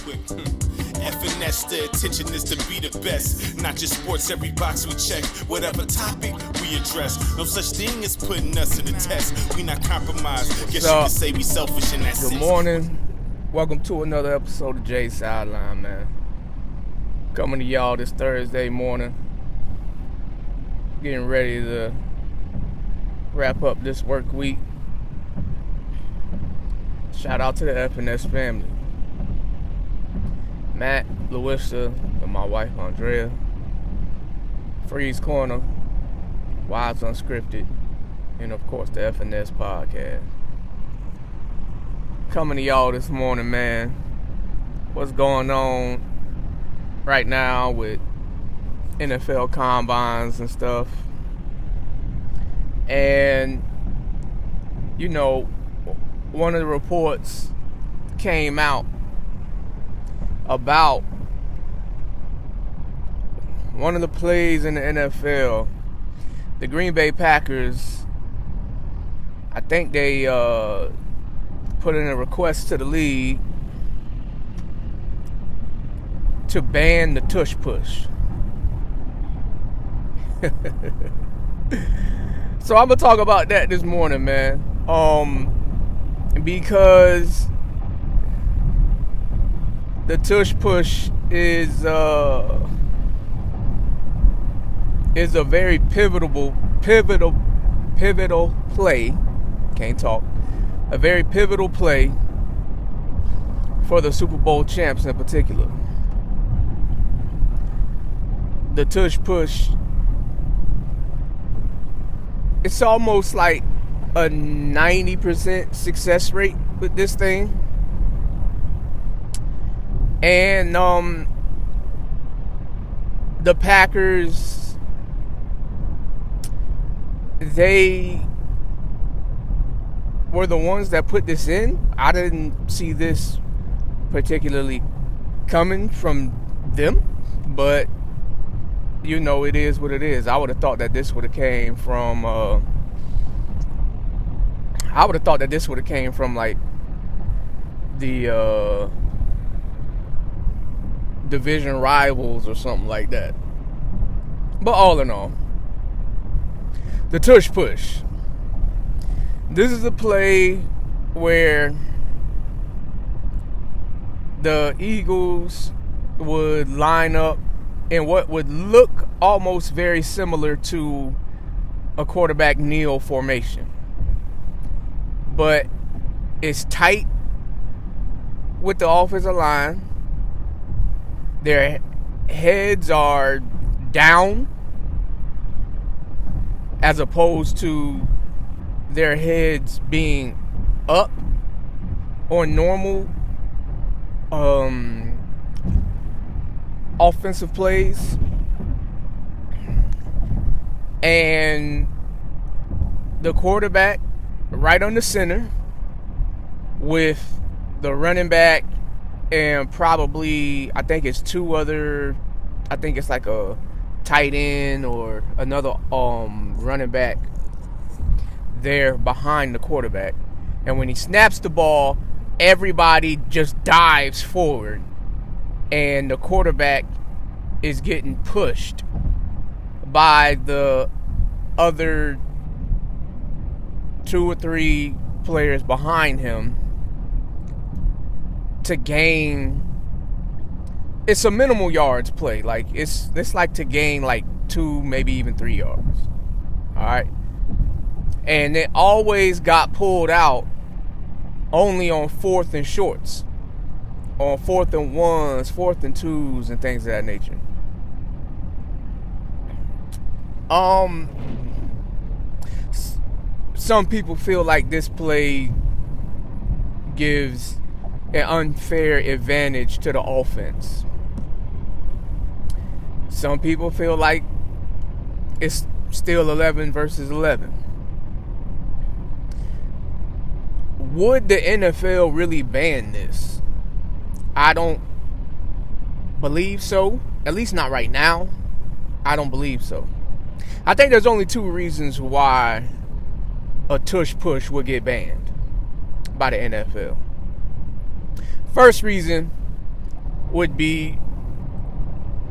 equipped. FNS, the attention is to be the best. Not just sports, every box we check. Whatever topic we address. No such thing as putting us in the test. We not compromised. Guess you could say we selfish in that sense. Good morning. Welcome to another episode of Jay's Sideline, man. Coming to y'all this Thursday morning. Getting ready to wrap up this work week. Shout out to the FNS family. Matt, Louisa, and my wife Andrea. Freeze Corner, Wives Unscripted, and of course the FNS podcast. Coming to y'all this morning, man. What's going on right now with NFL combines and stuff. And, you know, one of the reports came out about one of the plays in the NFL. The Green Bay Packers, I think they put in a request to the league to ban the Tush push. So I'm gonna talk about that this morning, man. Because the Tush push is a very pivotal play. Can't talk. A very pivotal play for the Super Bowl champs in particular. The Tush push, it's almost like a 90% success rate with this thing. And the Packers, they were the ones that put this in. I didn't see this particularly coming from them, like the division rivals or something like that. But all in all, the Tush push. This is a play where the Eagles would line up in what would look almost very similar to a quarterback kneel formation. But it's tight with the offensive line. Their heads are down as opposed to their heads being up on normal offensive plays. And the quarterback right on the center with the running back and probably, I think it's like a tight end or another running back there behind the quarterback. And when he snaps the ball, everybody just dives forward and the quarterback is getting pushed by the other 2 or 3 players behind him to gain. It's a minimal yards play. Like it's like to gain like 2, maybe even 3 yards. All right. And it always got pulled out only on 4th and shorts, on 4th and 1s, 4th and 2s, and things of that nature. Some people feel like this play gives an unfair advantage to the offense. Some people feel like it's still 11 versus 11. Would the NFL really ban this? I don't believe so. At least not right now. I don't believe so. I think there's only 2 reasons why a tush push would get banned by the NFL. First reason would be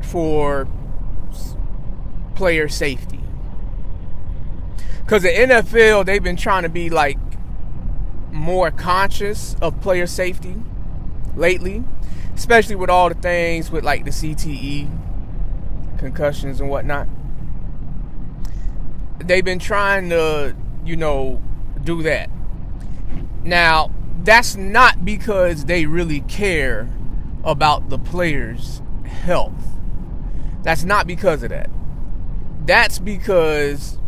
for player safety. Because the NFL, they've been trying to be like more conscious of player safety lately, especially with all the things with like the CTE, concussions and whatnot. They've been trying to, do that. Now, that's not because they really care about the players' health. That's not because of that. That's because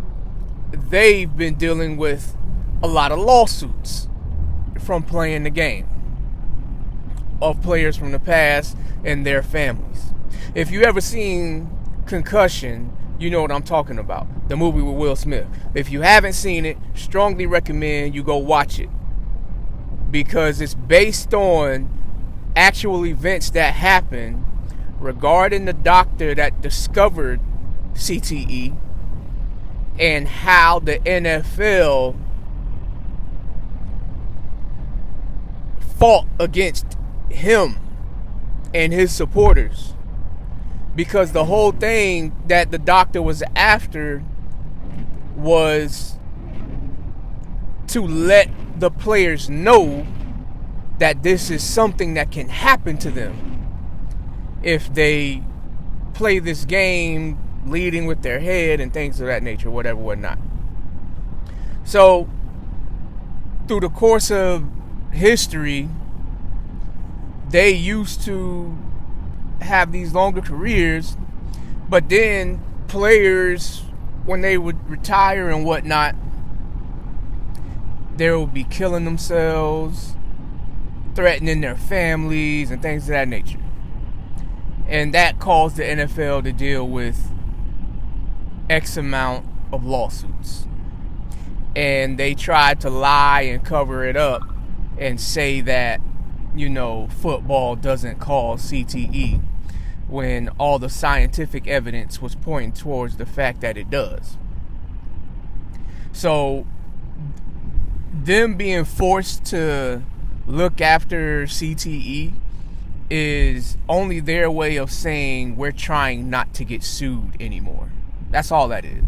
they've been dealing with a lot of lawsuits from playing the game of players from the past and their families. If you ever seen Concussion, you know what I'm talking about. The movie with Will Smith. If you haven't seen it, strongly recommend you go watch it, because it's based on actual events that happened regarding the doctor that discovered CTE and how the NFL fought against him and his supporters, because the whole thing that the doctor was after was to let the players know that this is something that can happen to them if they play this game leading with their head and things of that nature, whatnot. So through the course of history, they used to have these longer careers, but then players, when they would retire and whatnot, they would be killing themselves, threatening their families and things of that nature. And that caused the NFL to deal with X amount of lawsuits. And they tried to lie and cover it up and say that, football doesn't cause CTE, when all the scientific evidence was pointing towards the fact that it does. So them being forced to look after CTE is only their way of saying we're trying not to get sued anymore. That's all that is.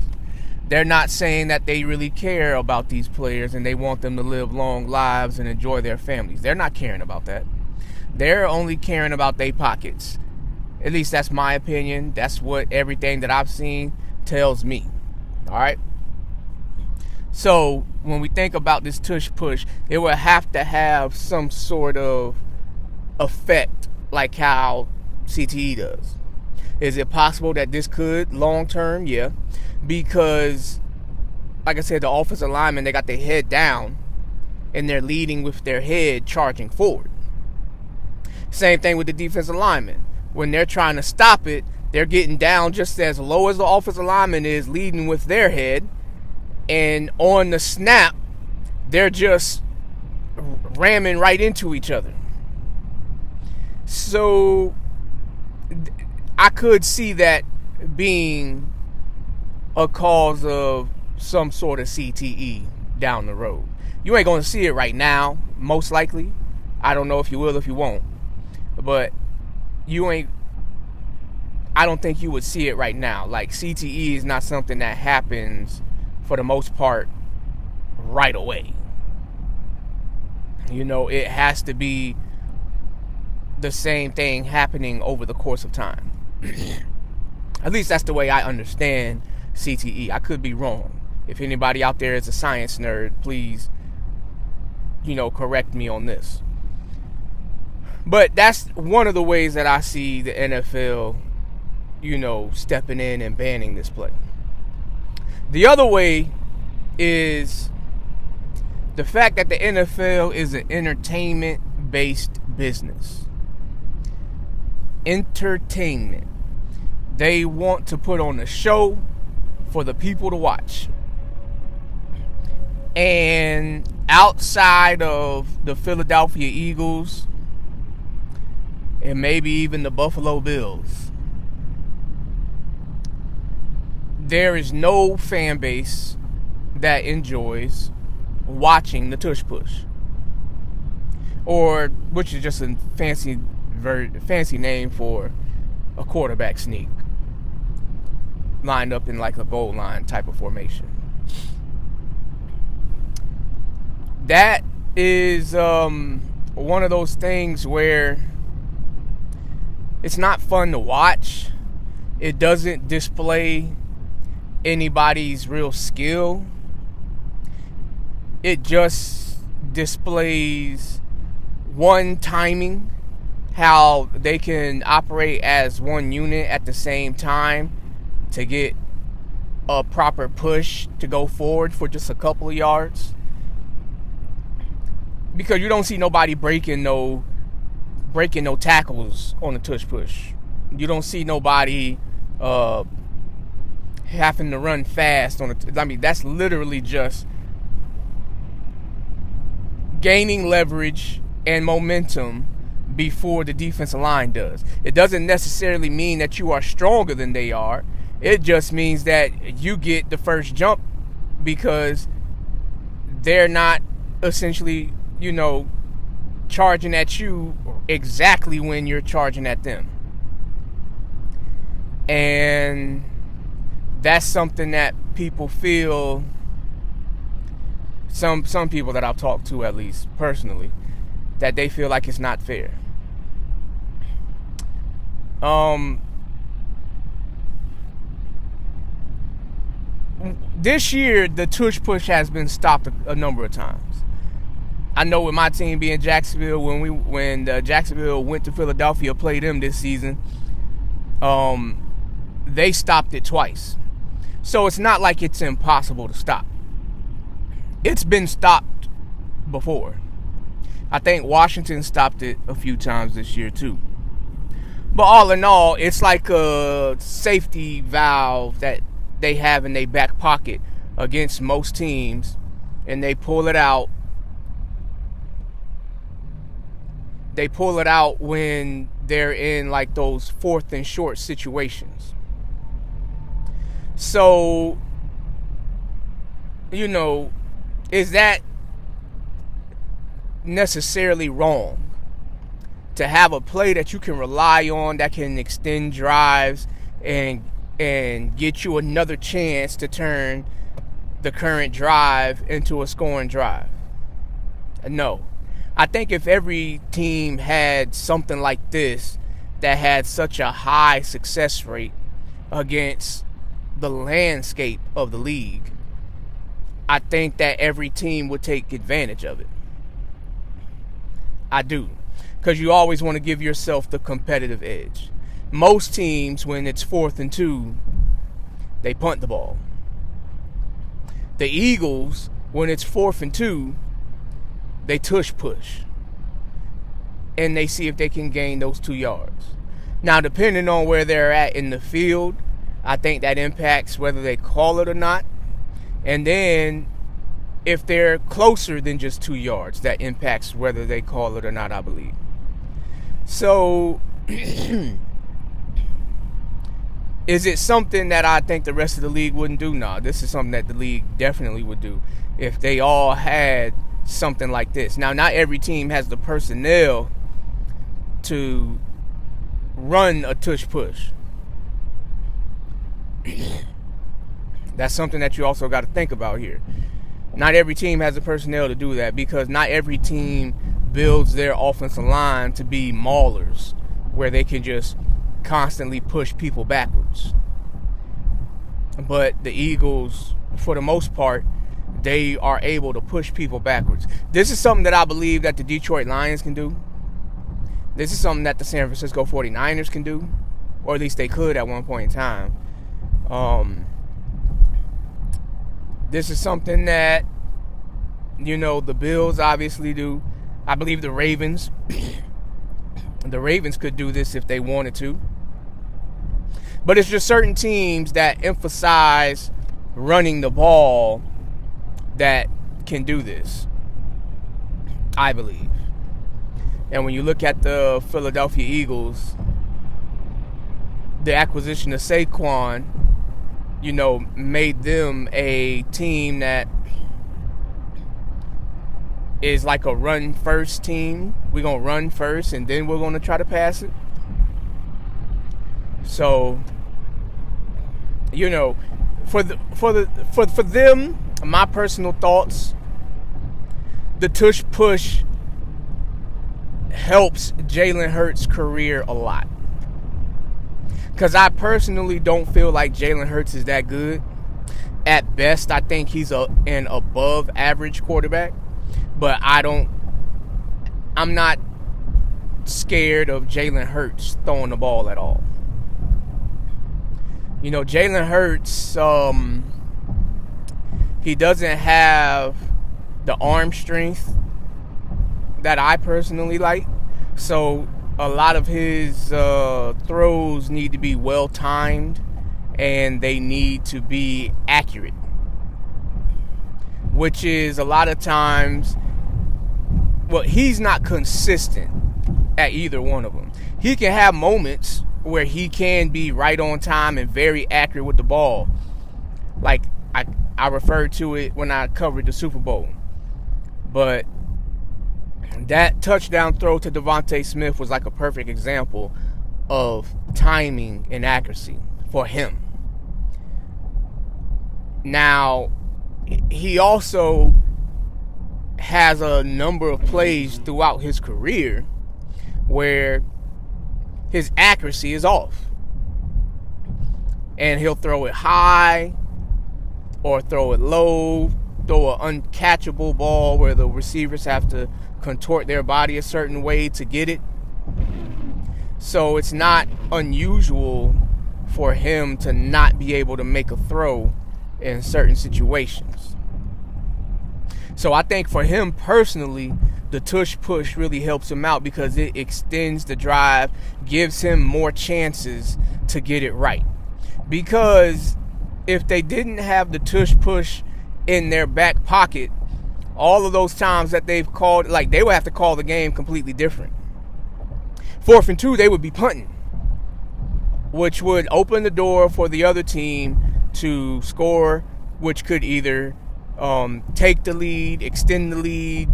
They're not saying that they really care about these players and they want them to live long lives and enjoy their families. They're not caring about that. They're only caring about their pockets. At least that's my opinion. That's what everything that I've seen tells me. All right? So when we think about this tush push, it will have to have some sort of effect like how CTE does. Is it possible that this could long term? Yeah. Because, like I said, the offensive linemen, they got their head down and they're leading with their head charging forward. Same thing with the defensive linemen. When they're trying to stop it, they're getting down just as low as the offensive lineman is, leading with their head. And on the snap, they're just ramming right into each other. So I could see that being a cause of some sort of CTE down the road. You ain't going to see it right now, most likely. I don't know if you will, if you won't. But I don't think you would see it right now. Like, CTE is not something that happens, for the most part, right away. It has to be the same thing happening over the course of time. At least that's the way I understand CTE. I could be wrong. If anybody out there is a science nerd, please, correct me on this. But that's one of the ways that I see the NFL, stepping in and banning this play. The other way is the fact that the NFL is an entertainment-based business. Entertainment. They want to put on a show for the people to watch. And outside of the Philadelphia Eagles and maybe even the Buffalo Bills, there is no fan base that enjoys watching the tush push, or which is just a fancy very fancy name for a quarterback sneak, lined up in like a goal line type of formation. That is one of those things where it's not fun to watch. It doesn't display anybody's real skill. It just displays one, timing, how they can operate as one unit at the same time to get a proper push to go forward for just a couple of yards. Because you don't see nobody breaking no tackles on the tush push. You don't see nobody having to run fast on it. I mean, that's literally just gaining leverage and momentum before the defensive line does. It doesn't necessarily mean that you are stronger than they are. It just means that you get the first jump because they're not essentially, charging at you exactly when you're charging at them. And that's something that people feel, some people that I've talked to, at least personally, that they feel like it's not fair. This year, the tush push has been stopped a number of times. I know with my team being Jacksonville, when Jacksonville went to Philadelphia, played them this season, they stopped it twice. So it's not like it's impossible to stop. It's been stopped before. I think Washington stopped it a few times this year too. But all in all, it's like a safety valve that they have in their back pocket against most teams, and they pull it out. They pull it out when they're in like those 4th and short situations. So, is that necessarily wrong? To have a play that you can rely on that can extend drives and get you another chance to turn the current drive into a scoring drive? No. I think if every team had something like this that had such a high success rate against the landscape of the league, I think that every team would take advantage of it. I do. Because you always want to give yourself the competitive edge. Most teams, when it's 4th and 2, they punt the ball. The Eagles, when it's 4th and 2, they tush push. And they see if they can gain those 2 yards. Now, depending on where they're at in the field, I think that impacts whether they call it or not. And then, if they're closer than just 2 yards, that impacts whether they call it or not, I believe. So, is it something that I think the rest of the league wouldn't do? No, this is something that the league definitely would do if they all had something like this. Now, not every team has the personnel to run a tush push. That's something that you also got to think about here. Not every team has the personnel to do that because not every team builds their offensive line to be maulers where they can just constantly push people backwards. But the Eagles, for the most part, they are able to push people backwards. This is something that I believe that the Detroit Lions can do. This is something that the San Francisco 49ers can do, or at least they could at one point in time. This is something that, the Bills obviously do. I believe the Ravens could do this if they wanted to. But it's just certain teams that emphasize running the ball that can do this, I believe. And when you look at the Philadelphia Eagles, the acquisition of Saquon, made them a team that is like a run-first team, we're going to run first and then we're going to try to pass it. So, you know, for them, my personal thoughts, the tush push helps Jalen Hurts' career a lot. Because I personally don't feel like Jalen Hurts is that good. At best, I think he's an above average quarterback. But I'm not scared of Jalen Hurts throwing the ball at all. You know, Jalen Hurts, he doesn't have the arm strength that I personally like. So a lot of his throws need to be well timed and they need to be accurate, which is a lot of times, well, he's not consistent at either one of them. He can have moments where he can be right on time and very accurate with the ball. Like I referred to it when I covered the Super Bowl. But that touchdown throw to Devontae Smith was like a perfect example of timing and accuracy for him. Now, he also has a number of plays throughout his career where his accuracy is off. And he'll throw it high or throw it low, throw an uncatchable ball where the receivers have to contort their body a certain way to get it. So it's not unusual for him to not be able to make a throw in certain situations. So I think for him personally, the tush push really helps him out because it extends the drive, gives him more chances to get it right. Because if they didn't have the tush push in their back pocket, all of those times that they've called, like, they would have to call the game completely different. 4th and 2, they would be punting, which would open the door for the other team to score, which could either take the lead, extend the lead,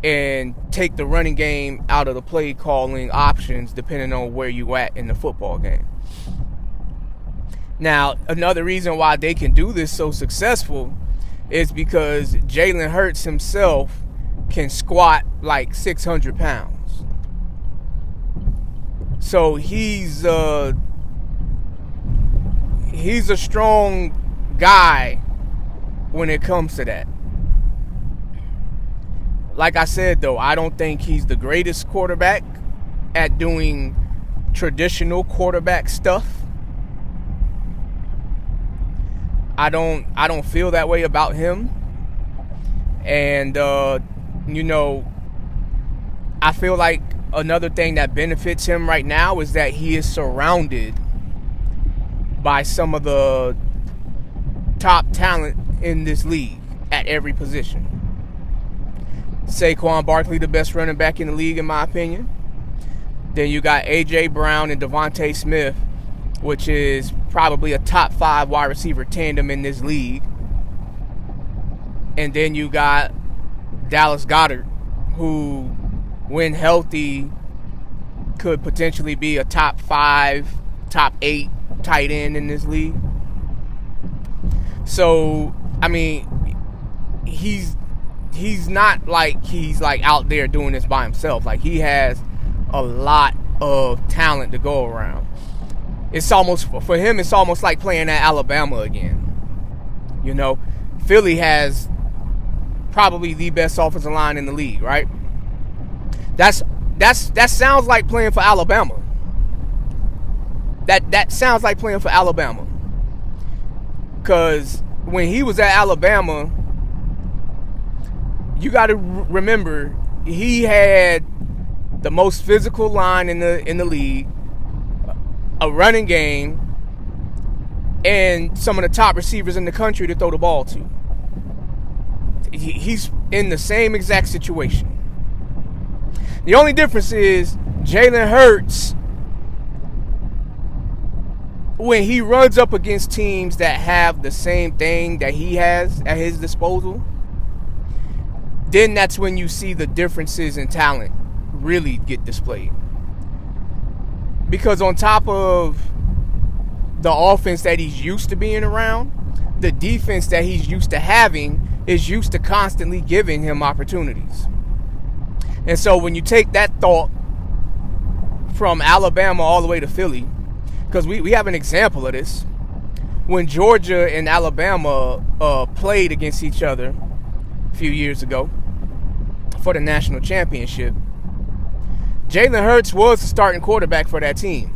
and take the running game out of the play calling options depending on where you at in the football game. Now, another reason why they can do this so successful is because Jalen Hurts himself can squat like 600 pounds. So he's a strong guy when it comes to that. Like I said, though, I don't think he's the greatest quarterback at doing traditional quarterback stuff. I don't feel that way about him. And, you know, I feel like another thing that benefits him right now is that he is surrounded by some of the top talent in this league at every position. Saquon Barkley, the best running back in the league, in my opinion. Then you got A.J. Brown and Devontae Smith, which is probably a top 5 wide receiver tandem in this league. And then you got Dallas Goedert, who, when healthy, could potentially be a top 5, top 8 tight end in this league. So, I mean, he's not like he's like out there doing this by himself. Like, he has a lot of talent to go around. It's almost, for him, it's almost like playing at Alabama again. You know, Philly has probably the best offensive line in the league, right? That sounds like playing for Alabama. That sounds like playing for Alabama. Because when he was at Alabama, you got to remember, he had the most physical line in the league, a running game, and some of the top receivers in the country to throw the ball to. He's in the same exact situation. The only difference is Jalen Hurts, when he runs up against teams that have the same thing that he has at his disposal, then that's when you see the differences in talent really get displayed. Because on top of the offense that he's used to being around, the defense that he's used to having is used to constantly giving him opportunities. And so when you take that thought from Alabama all the way to Philly, because we have an example of this. When Georgia and Alabama played against each other a few years ago for the national championship, Jalen Hurts was the starting quarterback for that team.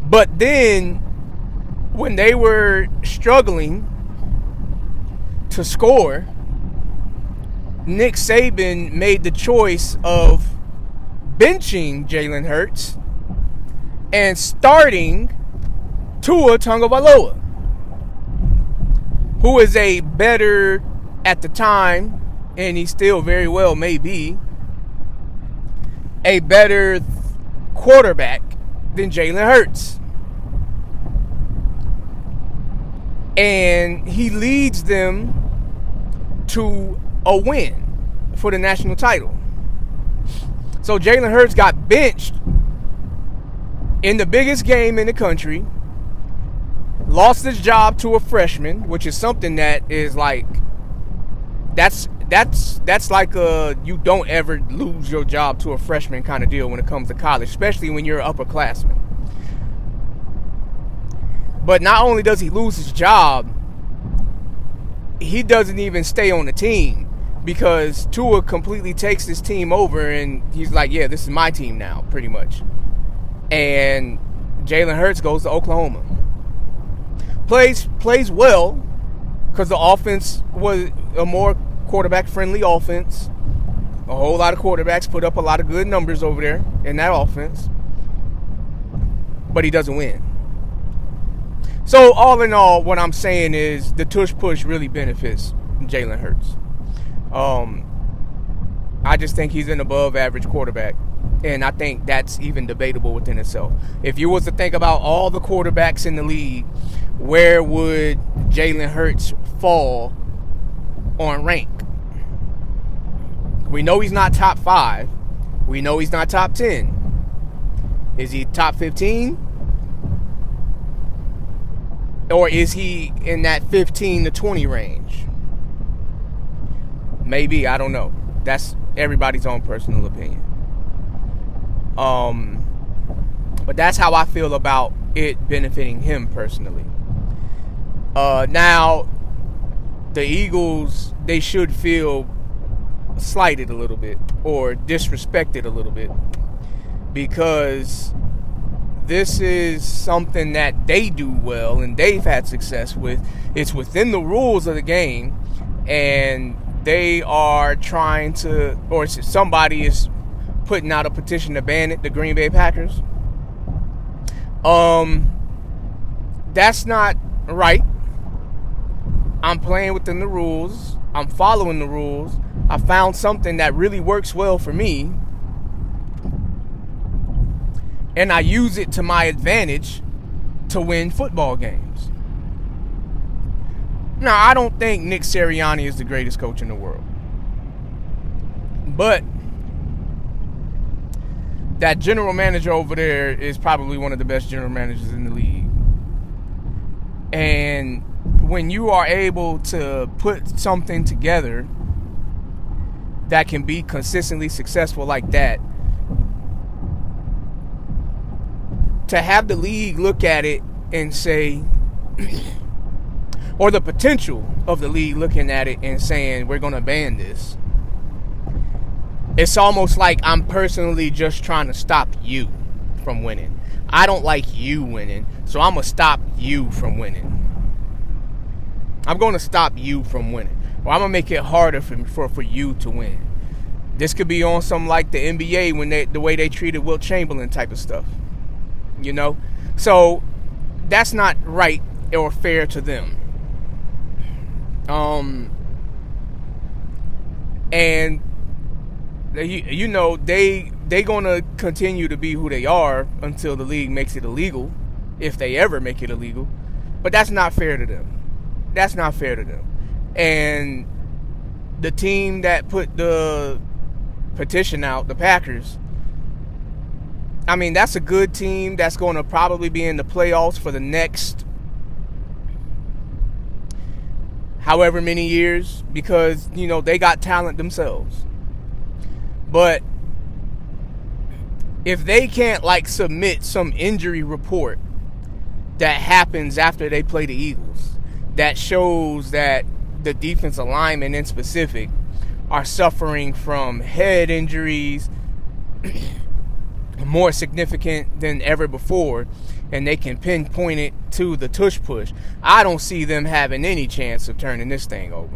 But then, when they were struggling to score, Nick Saban made the choice of benching Jalen Hurts and starting Tua Tagovailoa, who is a better, at the time, and he still very well may be, a better quarterback than Jalen Hurts. And he leads them to a win for the national title. So Jalen Hurts got benched in the biggest game in the country, lost his job to a freshman, which is something that is like, that's like a you don't ever lose your job to a freshman kind of deal when it comes to college, especially when you're an upperclassman. But not only does he lose his job, he doesn't even stay on the team because Tua completely takes his team over and he's like, yeah, this is my team now, pretty much. And Jalen Hurts goes to Oklahoma. Plays well because the offense was a more quarterback-friendly offense. A whole lot of quarterbacks put up a lot of good numbers over there in that offense. But he doesn't win. So all in all, what I'm saying is the tush push really benefits Jalen Hurts. I just think he's an above average quarterback. And I think that's even debatable within itself. If you was to think about all the quarterbacks in the league, where would Jalen Hurts fall on rank? We know he's not top 5. We know he's not top 10. Is he top 15? Or is he in that 15 to 20 range? Maybe, I don't know. That's everybody's own personal opinion. But that's how I feel about it benefiting him personally. Now, the Eagles, they should feel slighted a little bit or disrespected a little bit because this is something that they do well and they've had success with. It's within the rules of the game, and they are trying to, or somebody is putting out a petition to ban it, the Green Bay Packers. That's not right. I'm playing within the rules. I'm following the rules. I found something that really works well for me, and I use it to my advantage to win football games. Now, I don't think Nick Sirianni is the greatest coach in the world, but that general manager over there is probably one of the best general managers in the league. And when you are able to put something together that can be consistently successful like that, to have the league look at it and say, or the potential of the league looking at it and saying, we're going to ban this. It's almost like I'm personally just trying to stop you from winning. I don't like you winning, so I'm going to stop you from winning. I'm going to stop you from winning. Or I'm going to make it harder for you to win. This could be on some like the NBA when the way they treated Wilt Chamberlain type of stuff. You know? So that's not right or fair to them. And you know, they gonna continue to be who they are until the league makes it illegal, if they ever make it illegal. But that's not fair to them. That's not fair to them. And the team that put the petition out the Packers. I mean, that's a good team that's going to probably be in the playoffs for the next however many years because, they got talent themselves. But if they can't, submit some injury report that happens after they play the Eagles that shows that the defensive linemen in specific are suffering from head injuries more significant than ever before, and they can pinpoint it to the tush push, I don't see them having any chance of turning this thing over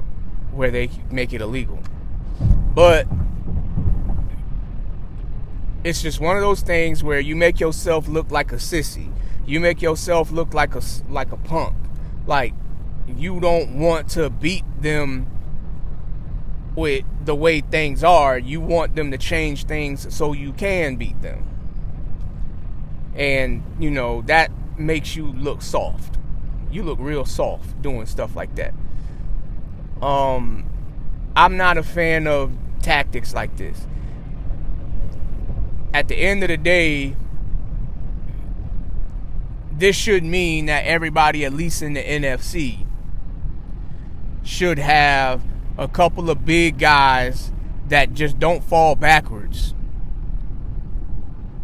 where they make it illegal. But it's just one of those things where you make yourself look like a sissy. You make yourself look like a punk. Like, you don't want to beat them with the way things are. You want them to change things so you can beat them. And, that makes you look soft. You look real soft doing stuff like that. I'm not a fan of tactics like this. At the end of the day, this should mean that everybody, at least in the NFC, should have a couple of big guys that just don't fall backwards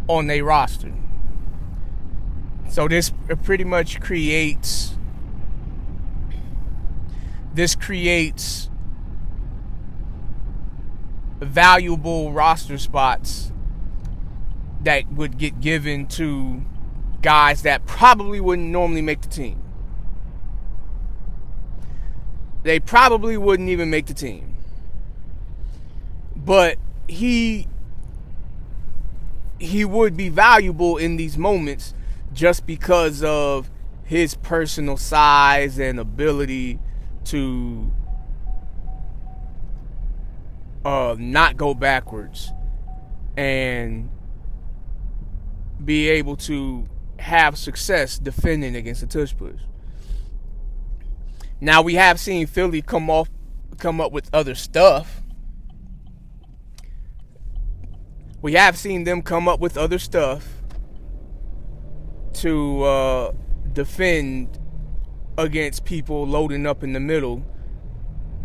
on their roster. So this pretty much creates valuable roster spots that would get given to guys that probably wouldn't normally make the team. They probably wouldn't even make the team. But he would be valuable in these moments just because of his personal size and ability to not go backwards and be able to have success defending against the tush push. Now, we have seen Philly come up with other stuff. We have seen them come up with other stuff to defend against people loading up in the middle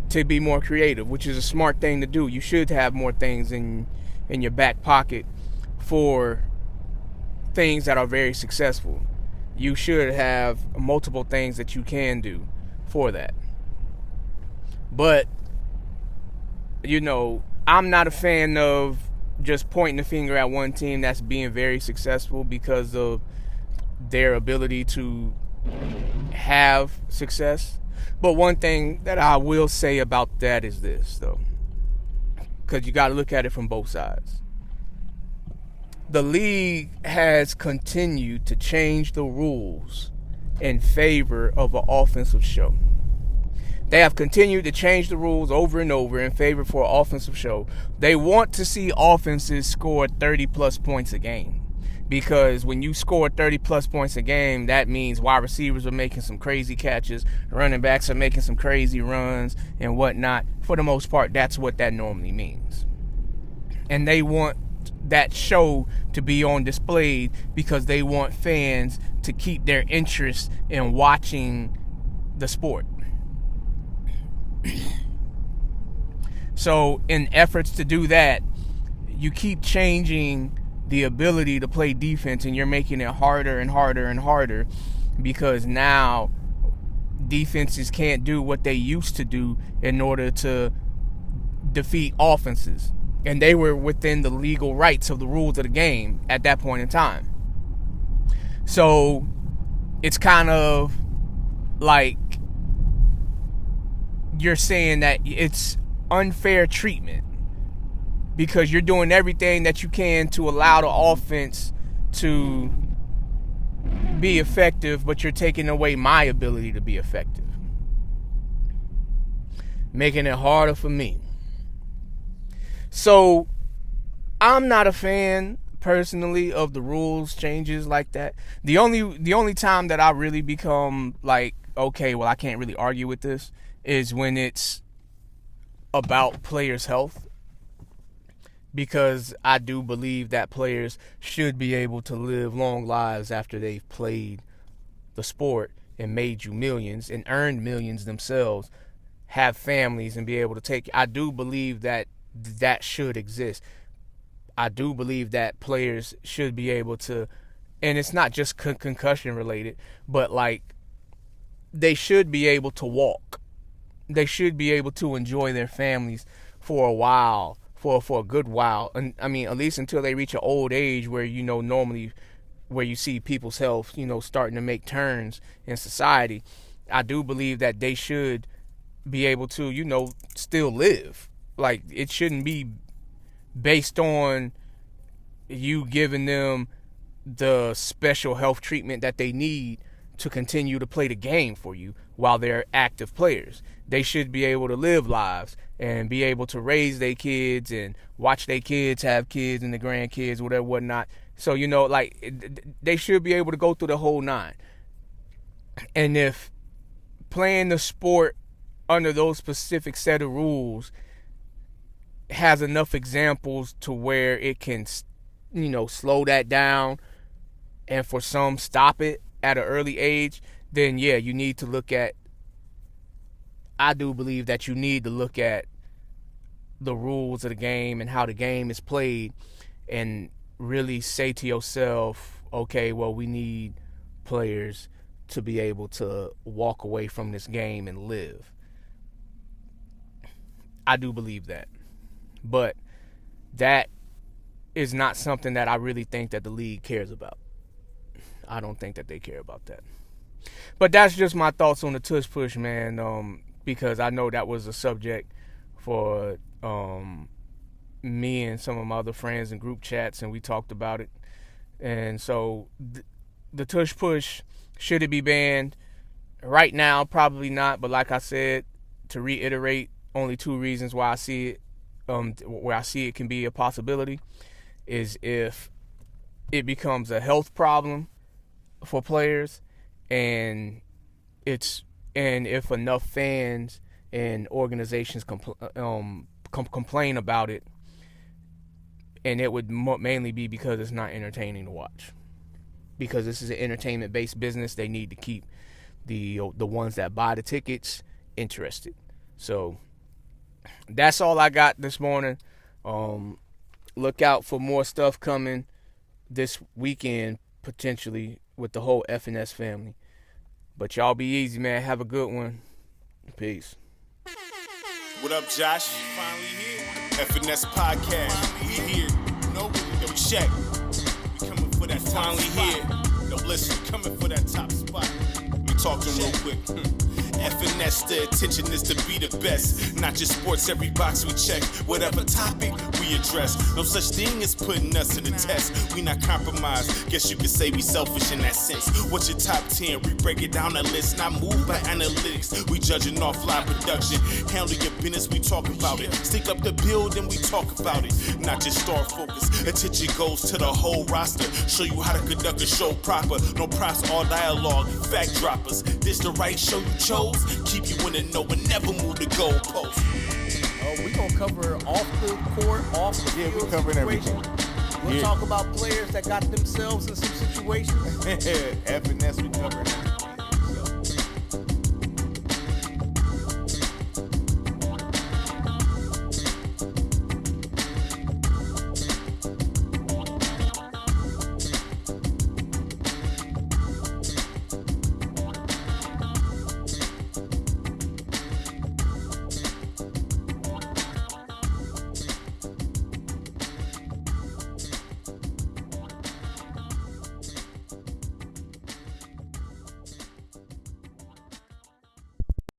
to be more creative, which is a smart thing to do. You should have more things in your back pocket for things that are very successful. You should have multiple things that you can do for that. But, I'm not a fan of just pointing the finger at one team that's being very successful because of their ability to have success. But one thing that I will say about that is this, though, because you got to look at it from both sides. The league has continued to change the rules in favor of an offensive show. They have continued to change the rules over and over in favor for an offensive show. They want to see offenses score 30-plus points a game. Because when you score 30-plus points a game, that means wide receivers are making some crazy catches, running backs are making some crazy runs and whatnot. For the most part, that's what that normally means. And they want that show to be on display because they want fans to keep their interest in watching the sport. So in efforts to do that, you keep changing the ability to play defense, and you're making it harder and harder and harder because now defenses can't do what they used to do in order to defeat offenses. And they were within the legal rights of the rules of the game at that point in time. So it's kind of like you're saying that it's unfair treatment because you're doing everything that you can to allow the offense to be effective, but you're taking away my ability to be effective, making it harder for me. So I'm not a fan personally of the rules changes like that. The only time that I really become like, okay, well, I can't really argue with this is when it's about players' health. because I do believe that players should be able to live long lives after they've played the sport and made you millions and earned millions themselves, have families and be able to take. I do believe that that should exist. I do believe that players should be able to, and it's not just concussion related, but like they should be able to walk. They should be able to enjoy their families for a while, for a good while. And I mean, at least until they reach an old age where, normally where you see people's health, starting to make turns in society. I do believe that they should be able to, still live. Like, it shouldn't be based on you giving them the special health treatment that they need to continue to play the game for you while they're active players. They should be able to live lives and be able to raise their kids and watch their kids have kids and the grandkids, whatever, whatnot. So, they should be able to go through the whole nine. And if playing the sport under those specific set of rules has enough examples to where it can, slow that down and for some stop it at an early age, then yeah, you need to look at, I do believe that you need to look at the rules of the game and how the game is played and really say to yourself, okay, well, we need players to be able to walk away from this game and live. I do believe that. But that is not something that I really think that the league cares about. I don't think that they care about that. But that's just my thoughts on the Tush Push, man, because I know that was a subject for me and some of my other friends in group chats, and we talked about it. And so the Tush Push, should it be banned? Right now, probably not. But like I said, to reiterate, only two reasons why I see it, where I see it can be a possibility, is if it becomes a health problem for players, and if enough fans and organizations complain about it, and it would mainly be because it's not entertaining to watch. Because this is an entertainment-based business, they need to keep the ones that buy the tickets interested. So that's all I got this morning. Look out for more stuff coming this weekend, potentially, with the whole FNS family. But y'all be easy, man. Have a good one. Peace. What up, Josh? Finally here. FNS Podcast. We here. Yo, check. We coming for that finally here. Yo, listen, coming for that top spot. We talking real quick. FNS, the attention is to be the best. Not just sports, every box we check. Whatever topic we address. No such thing as putting us to the test. We not compromised. Guess you could say we selfish in that sense. What's your top 10? We break it down the list. Not moved by analytics. We judging off live production. Handle your business, we talk about it. Stick up the building, we talk about it. Not just star focus. Attention goes to the whole roster. Show you how to conduct a show proper. No props, all dialogue. Fact droppers. This the right show you chose. Keep you in the know and never move the goalpost. We gonna cover off the court, off the field we covering situation. We'll talk about players that got themselves in some situations. FNS, we covering it.